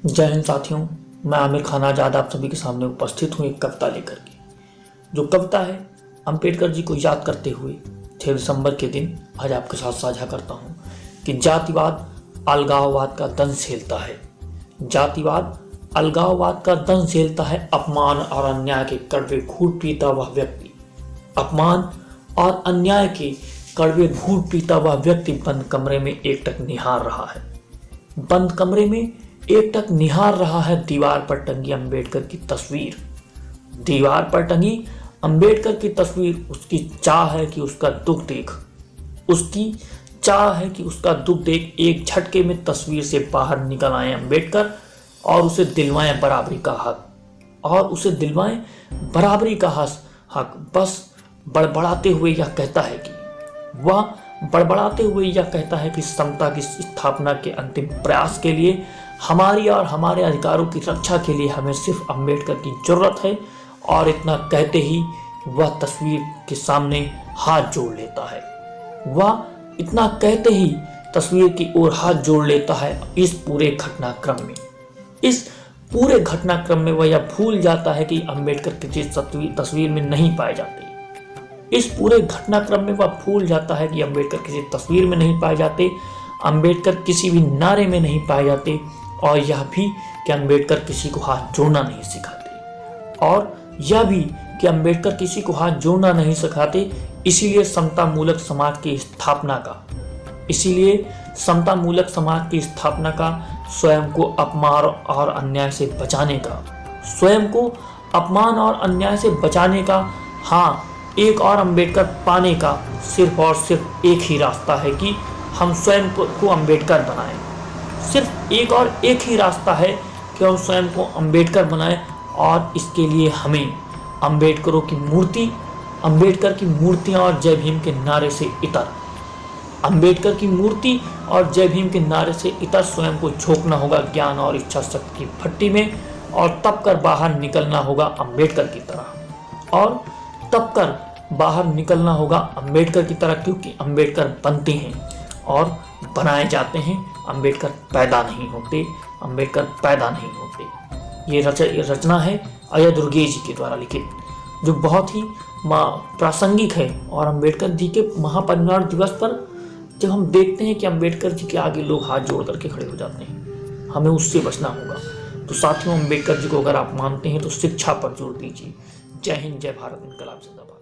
जय हिंद साथियों, मैं आमिर खान आजाद आप सभी के सामने उपस्थित हूँ एक कविता लेकर के। जो कविता है अंबेडकर जी को याद करते हुए 6 दिसंबर के दिन आज आपके साथ साझा करता हूँ कि जातिवाद अलगाववाद का दंश झेलता है। जातिवाद अलगाववाद का दंश झेलता है। अपमान और अन्याय के कड़वे घूंट पीता वह व्यक्ति, अपमान और अन्याय के कड़वे घूंट पीता वह व्यक्ति बंद कमरे में एकटक निहार रहा है। बंद कमरे में एकटक निहार रहा है दीवार पर टंगी अंबेडकर की तस्वीर। दीवार पर टंगी अंबेडकर की तस्वीर। उसकी चाह है कि उसका दुख देख, उसकी चाह है कि उसका दुख देख एक झटके में तस्वीर से बाहर निकल आए अंबेडकर और उसे दिलवाएं बराबरी का हक, और उसे दिलवाएं बराबरी का हक। बस बड़बड़ाते हुए यह कहता है कि वह बड़बड़ाते हुए यह कहता है कि समता की स्थापना के अंतिम प्रयास के लिए, हमारी और हमारे अधिकारों की रक्षा के लिए हमें सिर्फ अंबेडकर की जरूरत है। और इतना कहते ही वह तस्वीर के सामने हाथ जोड़ लेता है। वह इतना कहते ही तस्वीर की ओर हाथ जोड़ लेता है। इस पूरे घटनाक्रम में वह यह भूल जाता है कि अंबेडकर किसी तस्वीर में नहीं पाए जाते। इस पूरे घटनाक्रम में वह भूल जाता है कि अंबेडकर किसी तस्वीर में नहीं पाए जाते, अंबेडकर किसी भी नारे में नहीं पाए जाते, और यह भी कि अंबेडकर किसी को हाथ जोड़ना नहीं सिखाते, और यह भी कि अंबेडकर किसी को हाथ जोड़ना नहीं सिखाते। इसीलिए समतामूलक समाज की स्थापना का, स्वयं को अपमान और अन्याय से बचाने का, हाँ, एक और अंबेडकर पाने का सिर्फ और सिर्फ एक ही रास्ता है कि हम स्वयं को अंबेडकर बनाएं। सिर्फ एक ही रास्ता है कि हम स्वयं को अंबेडकर बनाएं, और इसके लिए हमें अंबेडकर की मूर्तियां और जय भीम के नारे से इतर स्वयं को झोंकना होगा ज्ञान और इच्छा शक्ति की भट्टी में, और तब कर बाहर निकलना होगा अंबेडकर की तरह, क्योंकि अंबेडकर बनते हैं और बनाए जाते हैं, अंबेडकर पैदा नहीं होते। ये रचना है अजय दुर्गे जी के द्वारा लिखित, जो बहुत ही प्रासंगिक है। और अंबेडकर जी के महापरिनिर्वाण दिवस पर जब हम देखते हैं कि अंबेडकर जी के आगे लोग हाथ जोड़ करके खड़े हो जाते हैं, हमें उससे बचना होगा। तो साथियों, अंबेडकर जी को अगर आप मानते हैं तो शिक्षा पर जोर दीजिए। जय हिंद, जय भारत, इनकलाब जिंदाबाद।